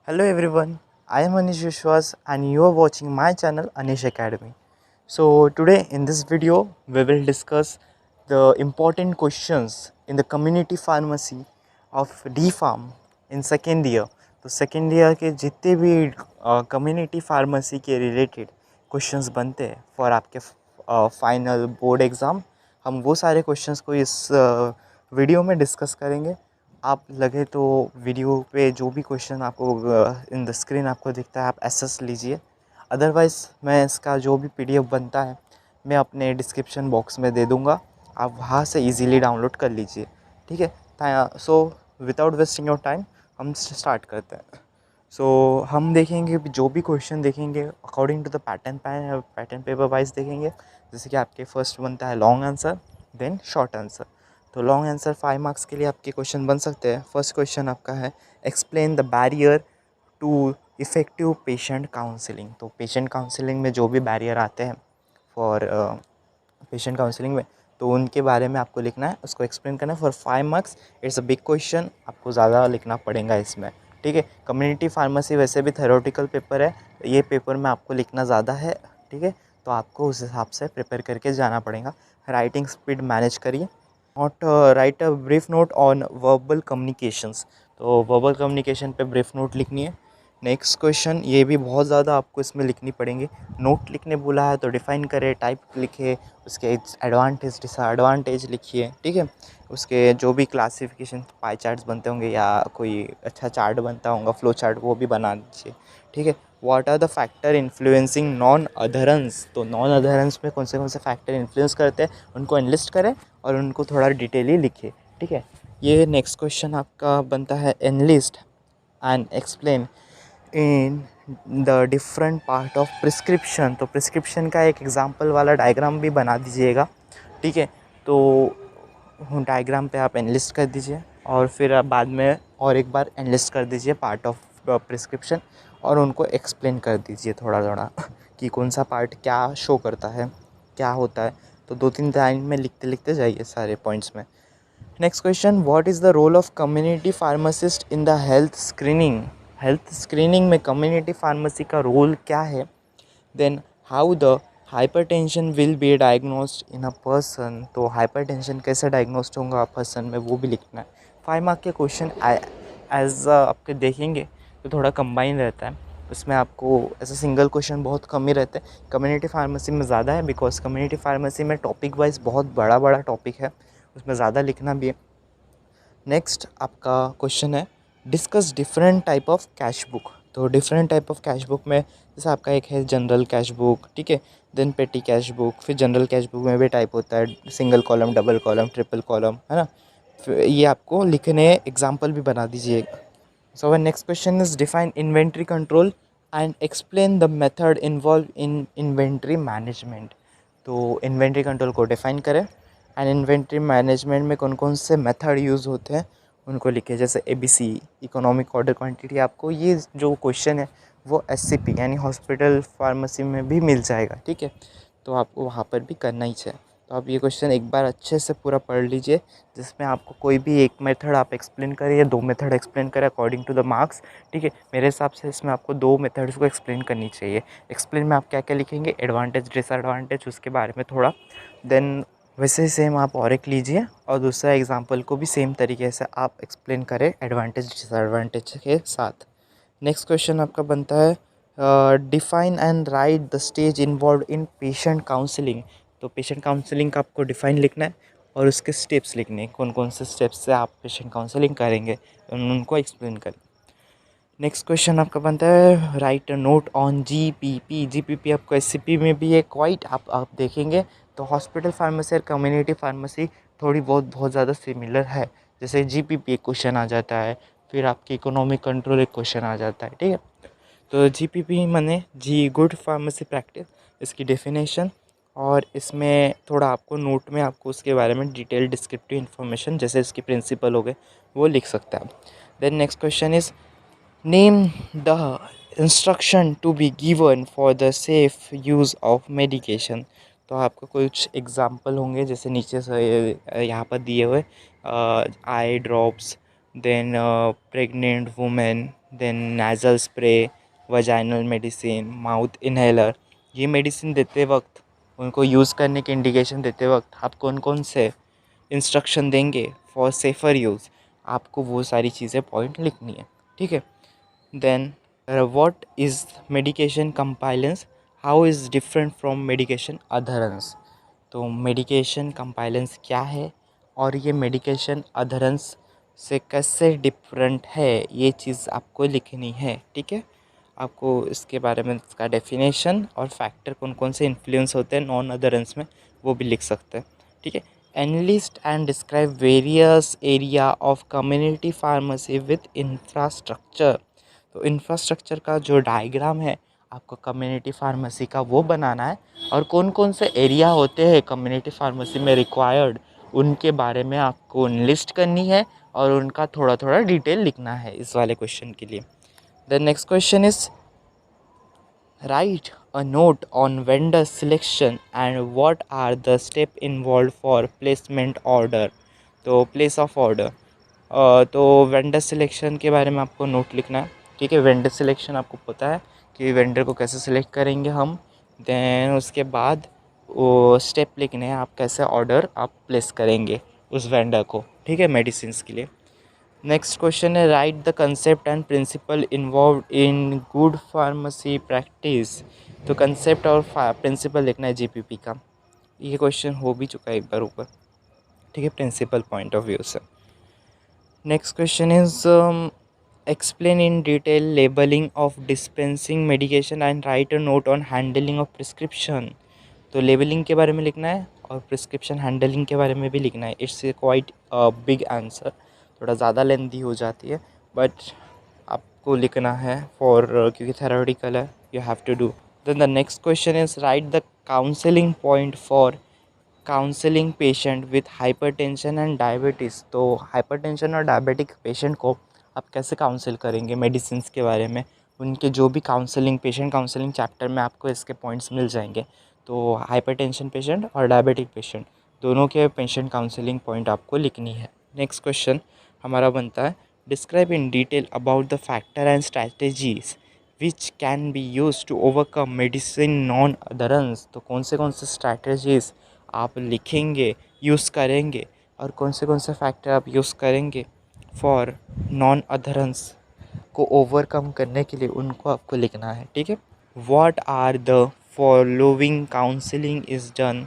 Hello everyone, I am Anish Vishwas and you are watching my channel Anish Academy. So today in this video we will discuss the important questions in the community pharmacy of D Farm in second year. तो second year के जितने भी community pharmacy के related questions बनते हैं for आपके final board exam, हम वो सारे क्वेश्चंस को इस वीडियो में डिस्कस करेंगे। आप लगे तो वीडियो पे जो भी क्वेश्चन आपको इन द स्क्रीन आपको दिखता है आप एसेस लीजिए। अदरवाइज़ मैं इसका जो भी पीडीएफ बनता है मैं अपने डिस्क्रिप्शन बॉक्स में दे दूँगा, आप वहाँ से इजीली डाउनलोड कर लीजिए। ठीक है, so without wasting your time हम स्टार्ट करते हैं। सो हम देखेंगे जो भी क्वेश्चन देखेंगे according to the pattern paper wise देखेंगे। जैसे कि आपके फर्स्ट बनता है long answer, then short answer. तो लॉन्ग आंसर 5 मार्क्स के लिए आपके क्वेश्चन बन सकते हैं। फर्स्ट क्वेश्चन आपका है explain the barrier to effective patient counselling. तो पेशेंट काउंसलिंग में जो भी बैरियर आते हैं फॉर पेशेंट काउंसलिंग में, तो उनके बारे में आपको लिखना है, उसको एक्सप्लेन करना है for 5 marks. It's a big question, आपको ज़्यादा लिखना पड़ेगा इसमें। ठीक है, कम्युनिटी फार्मेसी वैसे भी थ्योरेटिकल पेपर है, ये पेपर में आपको लिखना ज़्यादा है। ठीक है, तो आपको उस हिसाब से प्रिपेयर करके जाना पड़ेगा। राइटिंग स्पीड मैनेज करिए। Note right a brief note on verbal communications. तो वर्बल कम्युनिकेशन पे ब्रीफ नोट लिखनी है। नेक्स्ट क्वेश्चन, ये भी बहुत ज़्यादा आपको इसमें लिखनी पड़ेंगी। नोट लिखने बोला है तो डिफ़ाइन करें, टाइप लिखे, उसके एडवांटेज डिसएडवांटेज लिखिए। ठीक है, उसके जो भी क्लासिफिकेशन पाई चार्ट्स बनते होंगे या कोई अच्छा चार्ट बनता होगा फ्लो चार्ट, वो भी बना दीजिए। ठीक है, what are the factor influencing non adherence. तो नॉन अधरेंस में कौन से फैक्टर इन्फ्लुएंस करते हैं उनको एनलिस्ट करें और उनको थोड़ा डिटेली लिखिए। ठीक है, ये नेक्स्ट क्वेश्चन आपका बनता है enlist and explain in the different part of prescription. तो प्रिस्क्रिप्शन का एक एग्जांपल वाला डायग्राम भी बना दीजिएगा। ठीक है, तो डायग्राम पे आप एनलिस्ट कर दीजिए और फिर आप बाद में और एक बार एनलिस्ट कर दीजिए पार्ट ऑफ प्रिस्क्रिप्शन और उनको एक्सप्लेन कर दीजिए थोड़ा थोड़ा कि कौन सा पार्ट क्या शो करता है, क्या होता है। तो 2-3 लाइन में लिखते लिखते जाइए सारे पॉइंट्स में। Next question, what is the role of community pharmacist in the health screening. Health screening में कम्युनिटी फार्मेसी का रोल क्या है। Then how the hypertension will be diagnosed in a person. तो हाइपरटेंशन कैसे डायग्नोस्ड होगा person में, वो भी लिखना है। 5 मार्क के क्वेश्चन एज आपके देखेंगे तो थोड़ा कंबाइन रहता है, उसमें आपको ऐसा सिंगल क्वेश्चन बहुत कम ही रहते हैं। कम्युनिटी फार्मेसी में ज़्यादा है बिकॉज कम्युनिटी फार्मेसी में टॉपिक वाइज बहुत बड़ा बड़ा टॉपिक है, उसमें ज़्यादा लिखना भी है। नेक्स्ट आपका क्वेश्चन है discuss different type of cash book. तो different type of cash book में जैसे आपका एक है जनरल कैश बुक, ठीक है, देन पेटी कैश बुक, फिर जनरल कैश बुक में भी टाइप होता है single column, double column, triple column, है ना। फिर ये आपको लिखने एग्जाम्पल भी बना दीजिए। So one next question is define inventory control and explain the method involve in inventory management. तो इन्वेंट्री कंट्रोल को डिफाइन करें एंड इन्वेंट्री मैनेजमेंट में कौन कौन से मेथड यूज़ होते हैं उनको लिखे, जैसे ABC इकोनॉमिक ऑर्डर क्वांटिटी। आपको ये जो क्वेश्चन है वो SCP यानी हॉस्पिटल फार्मेसी में भी मिल जाएगा। ठीक है, तो आपको वहाँ पर भी करना ही चाहिए। तो आप ये क्वेश्चन एक बार अच्छे से पूरा पढ़ लीजिए, जिसमें आपको कोई भी एक मेथड आप एक्सप्लेन करें या 2 मेथड एक्सप्लेन करें अकॉर्डिंग टू द मार्क्स। ठीक है, मेरे हिसाब से इसमें आपको 2 मेथड्स को एक्सप्लेन करनी चाहिए। एक्सप्लेन में आप क्या क्या लिखेंगे, एडवांटेज डिसएडवांटेज, उसके बारे में थोड़ा, देन वैसे ही सेम आप और एक लीजिए और दूसरा एग्जाम्पल को भी सेम तरीके से आप एक्सप्लेन करें एडवांटेज डिसएडवांटेज के साथ। नेक्स्ट क्वेश्चन आपका बनता है define and write the stage involve in patient counselling. तो पेशेंट काउंसलिंग का आपको डिफाइन लिखना है और उसके स्टेप्स लिखने हैं, कौन कौन से स्टेप्स से आप पेशेंट काउंसलिंग करेंगे उनको एक्सप्लेन करें। नेक्स्ट क्वेश्चन आपका बनता है write a note on GPP आपको SCP में भी है क्वाइट, आप देखेंगे तो हॉस्पिटल फार्मेसी और कम्युनिटी फार्मेसी थोड़ी बहुत ज़्यादा सिमिलर है। जैसे GPP एक क्वेश्चन आ जाता है, फिर आपकी इकोनॉमिक कंट्रोल एक क्वेश्चन आ जाता है। ठीक है, तो GPP माने जी गुड फार्मेसी प्रैक्टिस, इसकी डेफिनेशन, और इसमें थोड़ा आपको नोट में आपको उसके बारे में डिटेल डिस्क्रिप्टिव इन्फॉर्मेशन जैसे इसके प्रिंसिपल हो गए वो लिख सकते हैं आप। Then next question is name the instruction to be given for the safe use of medication. तो आपको कुछ एग्जाम्पल होंगे जैसे नीचे से यहाँ पर दिए हुए eye drops, then pregnant women, then nasal spray, vaginal medicine, mouth inhaler. ये मेडिसिन देते वक्त, उनको यूज़ करने के इंडिकेशन देते वक्त आप कौन कौन से इंस्ट्रक्शन देंगे फॉर सेफ़र यूज़, आपको वो सारी चीज़ें पॉइंट लिखनी है, ठीक है। Then what is medication compliance, how is different from medication adherence. तो मेडिकेशन कंपाइलेंस क्या है और ये मेडिकेशन अधरेंस से कैसे डिफरेंट है, ये चीज़ आपको लिखनी है, ठीक है। आपको इसके बारे में इसका डेफिनेशन और फैक्टर कौन कौन से इन्फ्लुएंस होते हैं नॉन अधरेंस में, वो भी लिख सकते हैं, ठीक है। Enlist and describe various area of community pharmacy with infrastructure. तो इंफ्रास्ट्रक्चर का जो डायग्राम है आपको कम्युनिटी फार्मेसी का वो बनाना है, और कौन कौन से एरिया होते हैं कम्युनिटी फार्मेसी में रिक्वायर्ड, उनके बारे में आपको लिस्ट करनी है और उनका थोड़ा थोड़ा डिटेल लिखना है इस वाले क्वेश्चन के लिए। The next question is write a note on vendor selection and what are the step involve for placement order. तो प्लेस ऑफ ऑर्डर, तो वेंडर सिलेक्शन के बारे में आपको नोट लिखना है, ठीक है। वेंडर सिलेक्शन आपको पता है कि वेंडर को कैसे सिलेक्ट करेंगे हम, देन उसके बाद वो स्टेप लिखने हैं, आप कैसे ऑर्डर आप प्लेस करेंगे उस वेंडर को, ठीक है, मेडिसिन के लिए। नेक्स्ट क्वेश्चन है write the concept and principle involve in good pharmacy practice. तो कंसेप्ट और प्रिंसिपल लिखना है जीपीपी का, ये क्वेश्चन हो भी चुका है एक बार ऊपर, ठीक है, प्रिंसिपल पॉइंट ऑफ व्यू से। Next question is explain in detail labelling of dispensing medication and right a note on handling of prescription. तो लेबलिंग के बारे में लिखना है और प्रिस्क्रिप्शन हैंडलिंग के बारे में भी लिखना है। इट्स क्वाइट बिग आंसर, थोड़ा ज़्यादा लेंथी हो जाती है, बट आपको लिखना है फॉर क्योंकि थेरोटिकल है, you have to do. Then the next question is write the counselling point for counselling patient with hypertension and diabetes. तो हाइपरटेंशन और डायबिटिक पेशेंट को आप कैसे काउंसिल करेंगे मेडिसिन के बारे में, उनके जो भी काउंसलिंग पेशेंट काउंसलिंग चैप्टर में आपको इसके पॉइंट्स मिल जाएंगे। तो हाइपरटेंशन पेशेंट और डायबिटिक पेशेंट दोनों के पेशेंट काउंसलिंग पॉइंट आपको लिखनी है। नेक्स्ट क्वेश्चन हमारा बनता है describe in detail about the factor and strategies which can be use to overcome medicine non adherence. तो कौन से स्ट्रैटेजीज आप लिखेंगे, यूज़ करेंगे, और कौन से फैक्टर आप यूज़ करेंगे फॉर नॉन अधरेंस को ओवरकम करने के लिए, उनको आपको लिखना है, ठीक है। What are the following counselling is done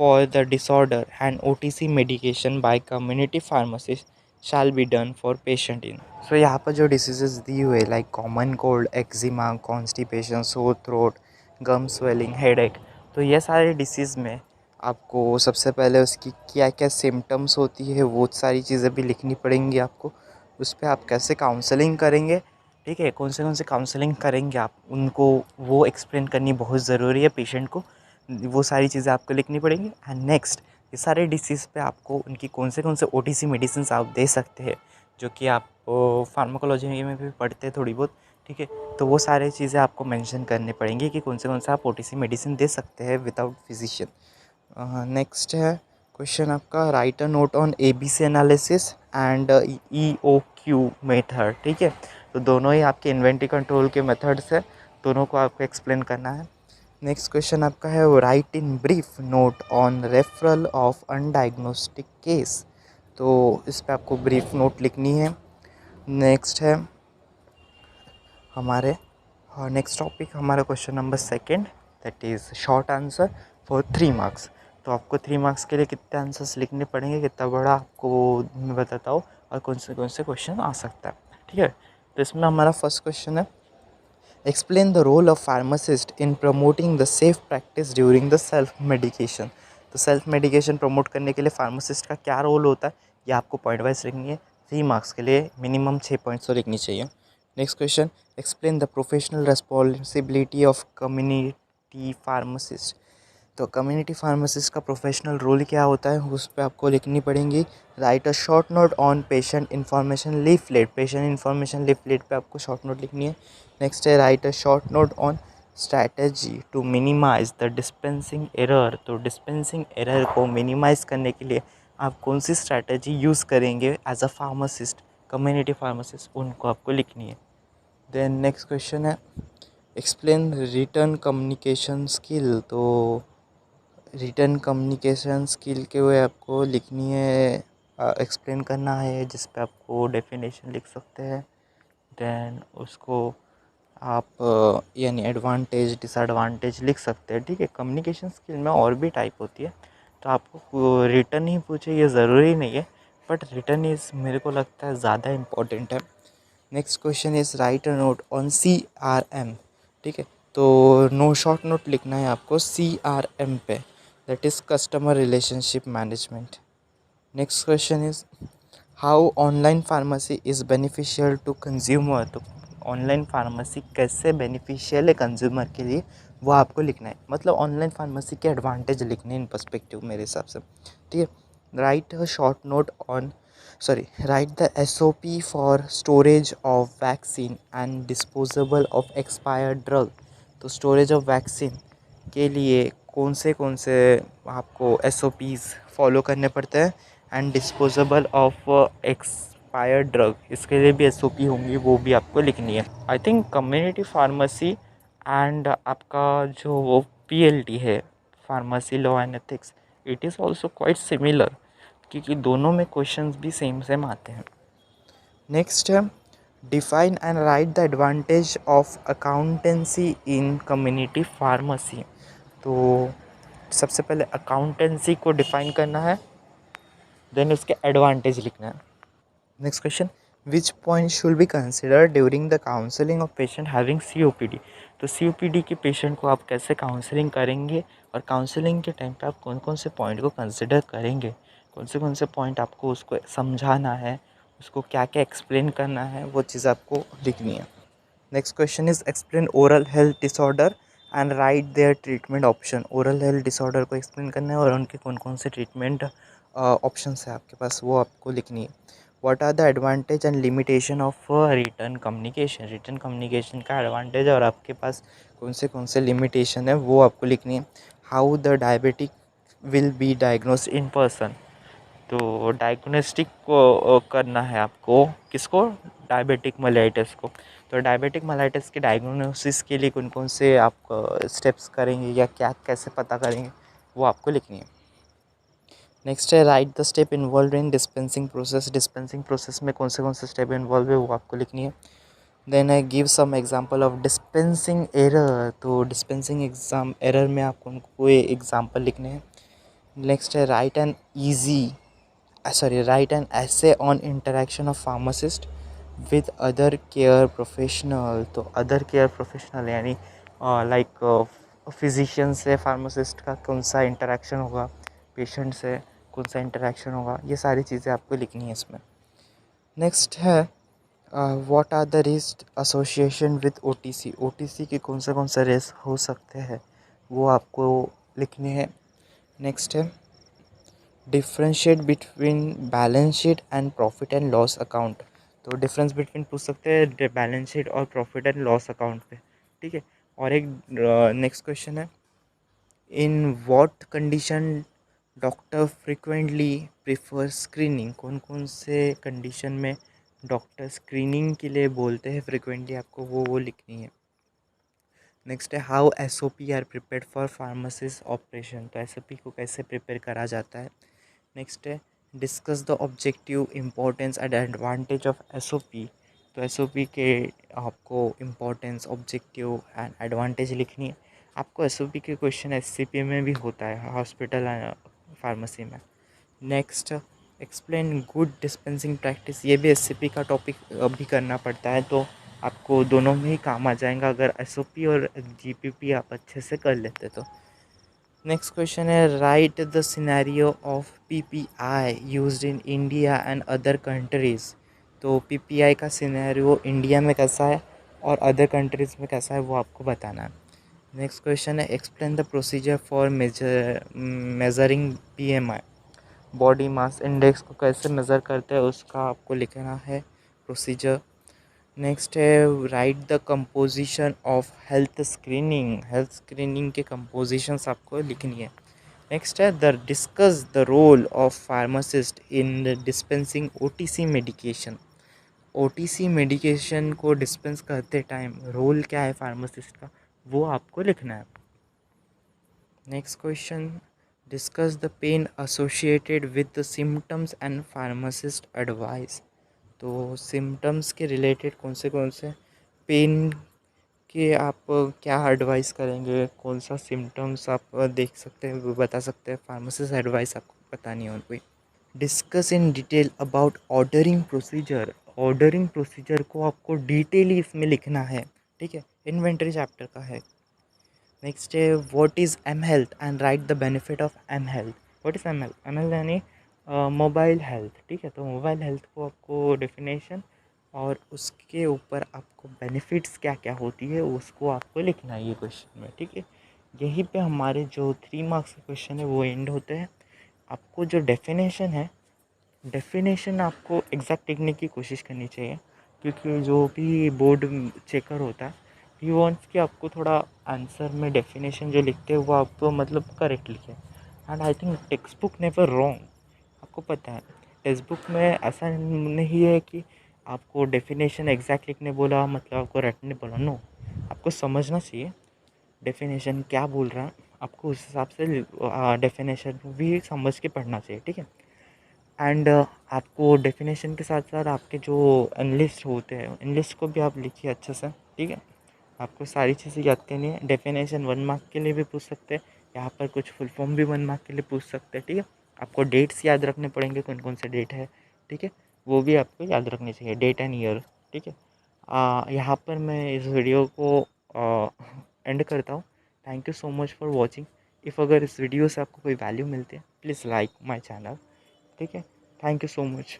for the disorder and OTC medication by community pharmacist shall be done for patient in. So यहाँ पर जो डिसीजेज दी हुए like common cold, eczema, constipation, sore throat, gum swelling, headache, तो ये सारे disease में आपको सबसे पहले उसकी क्या क्या सिम्टम्स होती है वो सारी चीज़ें भी लिखनी पड़ेंगी आपको। उस पर आप कैसे काउंसलिंग करेंगे, ठीक है, कौन से काउंसलिंग करेंगे आप, उनको वो एक्सप्लेन करनी बहुत ज़रूरी है पेशेंट को, वो सारी चीज़ें आपको लिखनी पड़ेंगी। एंड नेक्स्ट ये सारे डिसीज़ पे आपको उनकी कौन से ओटीसी मेडिसिन आप दे सकते हैं, जो कि आप फार्माकोलॉजी में भी पढ़ते हैं थोड़ी बहुत, ठीक है। तो वो सारी चीज़ें आपको मेंशन करनी पड़ेंगी कि कौन से आप ओटीसी मेडिसिन दे सकते हैं विदाउट फिजिशियन। नेक्स्ट है क्वेश्चन आपका right a note on ABC analysis and EOQ method, ठीक है। तो दोनों ही आपके इन्वेंटरी कंट्रोल के मेथड्स है, दोनों को आपको एक्सप्लेन करना है। नेक्स्ट क्वेश्चन आपका है write in brief note on referral of undiagnostic case. तो इस पर आपको ब्रीफ नोट लिखनी है। नेक्स्ट है हमारे नेक्स्ट टॉपिक हमारा question number second, that is short answer for 3 marks. तो आपको 3 मार्क्स के लिए कितने आंसर्स लिखने पड़ेंगे, कितना बड़ा आपको मैं बताता हूँ, और कौन से क्वेश्चन आ सकता है, ठीक है। तो इसमें हमारा फर्स्ट क्वेश्चन है explain the role of pharmacist in promoting the safe practice during the self medication. तो सेल्फ मेडिकेशन प्रमोट करने के लिए फार्मासिस्ट का क्या रोल होता है, ये आपको पॉइंट वाइज लिखनी है। 3 मार्क्स के लिए मिनिमम 6 पॉइंट्स तो लिखनी चाहिए। Next question explain the professional responsibility of community pharmacist. तो कम्युनिटी फार्मासिस्ट का प्रोफेशनल रोल क्या होता है, उस पर आपको लिखनी पड़ेंगी। Write a short note on patient information leaflet. Patient information leaflet पे आपको शॉर्ट नोट लिखनी है। नेक्स्ट है write a short note on strategy to minimise the dispensing error. तो डिस्पेंसिंग एरर को मिनिमाइज करने के लिए आप कौन सी स्ट्रैटेजी यूज़ करेंगे as a pharmacist, community pharmacist, उनको आपको लिखनी है। देन नेक्स्ट क्वेश्चन है एक्सप्लेन रिटर्न कम्युनिकेशन स्किल। तो रिटर्न कम्युनिकेशन स्किल के हुए आपको लिखनी है, एक्सप्लेन करना है, जिस पे आपको डेफिनेशन लिख सकते हैं। देन उसको आप यानी एडवांटेज डिसएडवांटेज लिख सकते हैं। ठीक है, कम्युनिकेशन स्किल में और भी टाइप होती है, तो आपको रिटर्न ही पूछे ये ज़रूरी नहीं है, बट रिटर्न इज़ मेरे को लगता है ज़्यादा इम्पोर्टेंट है। Next question is right a note on CRM। ठीक है, तो नो शॉर्ट नोट लिखना है आपको CRM पे, that is customer relationship management. Next question is how online pharmacy is beneficial to consumer. तो ऑनलाइन फार्मेसी कैसे बेनिफिशियल है कंज्यूमर के लिए, वो आपको लिखना है। मतलब ऑनलाइन फार्मेसी के एडवांटेज लिखने इन पर्सपेक्टिव मेरे हिसाब से। ठीक है, write a short note on right the SOP for storage of vaccine and disposable of expired drug. तो स्टोरेज ऑफ वैक्सीन के लिए कौन से आपको SOPs फॉलो करने पड़ते हैं, and disposable of expired drug, इसके लिए भी SOP होंगी, वो भी आपको लिखनी है। I think community pharmacy and आपका जो PLT है, pharmacy law and ethics, it is also quite similar, क्योंकि दोनों में क्वेश्चंस भी सेम सेम आते हैं। नेक्स्ट है define and write the advantage of accountancy in community pharmacy. तो सबसे पहले अकाउंटेंसी को डिफाइन करना है, देन उसके एडवांटेज लिखना है। Next question which point should be consider during the counselling of patient having COPD। तो COPD के पेशेंट को आप कैसे काउंसलिंग करेंगे, और काउंसलिंग के टाइम पे आप कौन कौन से पॉइंट को कंसिडर करेंगे, कौन से पॉइंट आपको उसको समझाना है, उसको क्या क्या एक्सप्लेन करना है, वो चीज़ आपको लिखनी है। Next question is explain oral health disorder and write their treatment option. Oral health disorder को एक्सप्लेन करना है और उनके कौन कौन से ट्रीटमेंट ऑप्शंस है आपके पास, वो आपको लिखनी है। What are the advantage and limitation of written communication. Written communication का एडवांटेज और आपके पास कौन से लिमिटेशन है, वो आपको लिखनी है। How the diabetic will be diagnose in person. तो डायग्नोस्टिक को करना है आपको, किसको, डायबिटिक मेलाइटिस को। तो डायबिटिक मेलाइटिस के डायग्नोसिस के लिए कौन कौन से आप स्टेप्स करेंगे या क्या कैसे पता करेंगे, वो आपको लिखनी है। नेक्स्ट है write the step involve in dispensing process. Dispensing process में कौन से स्टेप इन्वॉल्व है, वो आपको लिखनी है। Then I give some example of dispensing error. तो डिस्पेंसिंग एग्जाम एरर में आपको कोई एग्जांपल लिखने हैं। नेक्स्ट है write an essay on interaction of pharmacist with other care professional. तो अदर केयर प्रोफेशनल यानी लाइक फिजिशियन से फार्मासिस्ट का कौन सा इंटरेक्शन होगा, पेशेंट से कौन सा इंटरेक्शन होगा, ये सारी चीज़ें आपको लिखनी है इसमें। नेक्स्ट है what are the risk association with OTC। OTC के कौन से रिस्क हो सकते हैं, वो आपको लिखने हैं। नेक्स्ट है differentiate between balance sheet and profit and loss account. तो डिफरेंस बिटवीन पूछ सकते हैं बैलेंस शीट और प्रॉफिट एंड लॉस अकाउंट पे। ठीक है, और एक नेक्स्ट क्वेश्चन है in what condition doctor frequently prefer screening. कौन से कंडीशन में डॉक्टर स्क्रीनिंग के लिए बोलते हैं फ्रिक्वेंटली, आपको वो लिखनी है। नेक्स्ट है how SOP are prepared for pharmacist operation. तो SOP को कैसे प्रिपेयर करा जाता है। नेक्स्ट है discuss the objective importance and advantage of SOP। तो SOP के आपको इम्पोर्टेंस, ऑब्जेक्टिव एंड एडवांटेज लिखनी है। आपको SOP के क्वेश्चन SCP में भी होता है, हॉस्पिटल फार्मेसी में। Next explain good dispensing practice. ये भी SCP का टॉपिक अभी करना पड़ता है, तो आपको दोनों में ही काम आ जाएगा अगर SOP और GPP आप अच्छे से कर लेते तो। नेक्स्ट क्वेश्चन है write the scenario of PPI used in India and other countries. तो PPI का सिनेरियो इंडिया में कैसा है और अदर कंट्रीज़ में कैसा है, वो आपको बताना है। नेक्स्ट क्वेश्चन है explain the procedure for measuring BMI। Body mass index को कैसे मेज़र करते हैं, उसका आपको लिखना है प्रोसीजर। नेक्स्ट है write the composition of health screening. Health screening के कंपोजिशंस आपको लिखनी है। नेक्स्ट है the discuss the role of pharmacist in dispensing OTC medication. OTC medication को डिस्पेंस करते टाइम रोल क्या है फार्मासिस्ट का, वो आपको लिखना है। Next question, discuss the pen associated with the symptoms and pharmacist advice. तो सिम्टम्स के रिलेटेड कौन से पेन के आप क्या एडवाइस करेंगे, कौन सा सिम्टम्स आप देख सकते हैं वो बता सकते हैं, फार्मासिस्ट एडवाइस आपको पता नहीं हो कोई। Discuss in detail about ordering procedure. Ordering procedure को आपको डिटेली इसमें लिखना है, ठीक है, इन्वेंटरी चैप्टर का है। नेक्स्ट है what is M health and write the benefit of M health. What is M health? M health यानी मोबाइल हेल्थ, ठीक है। तो मोबाइल हेल्थ को आपको डेफिनेशन और उसके ऊपर आपको बेनिफिट्स क्या क्या होती है उसको आपको लिखना है ये क्वेश्चन में, ठीक है। यहीं पे हमारे जो 3 मार्क्स के क्वेश्चन है वो एंड होते हैं। आपको जो डेफिनेशन है, डेफिनेशन आपको एग्जैक्ट लिखने की कोशिश करनी चाहिए, क्योंकि जो भी बोर्ड चेकर होता है ही वांट्स कि आपको थोड़ा आंसर में डेफिनेशन जो लिखते हैं वो आपको मतलब करेक्ट लिखे। And I think text book never wrong. आपको पता है टेक्स्ट बुक में ऐसा नहीं है कि आपको डेफिनेशन एग्जैक्ट लिखने बोला मतलब आपको रटने बोला, नो। आपको समझना चाहिए डेफिनेशन क्या बोल रहा है, आपको उस हिसाब से डेफिनेशन भी समझ के पढ़ना चाहिए, ठीक है। एंड आपको डेफिनेशन के साथ साथ आपके जो एनलिस्ट होते हैं एनलिस्ट को भी आप लिखिए अच्छे से, ठीक है। आपको सारी चीज़ें याद करनी है। डेफिनेशन 1 मार्क के लिए भी पूछ सकते हैं, यहाँ पर कुछ फुल फॉर्म भी 1 मार्क के लिए पूछ सकते हैं, ठीक है। आपको डेट्स याद रखने पड़ेंगे, कौन कौन से डेट है, ठीक है, वो भी आपको याद रखने चाहिए, डेट एंड ईयर, ठीक है। यहाँ पर मैं इस वीडियो को एंड करता हूँ। Thank you so much for watching. If अगर इस वीडियो से आपको कोई वैल्यू मिलती है प्लीज़ लाइक माई चैनल, ठीक है। Thank you so much.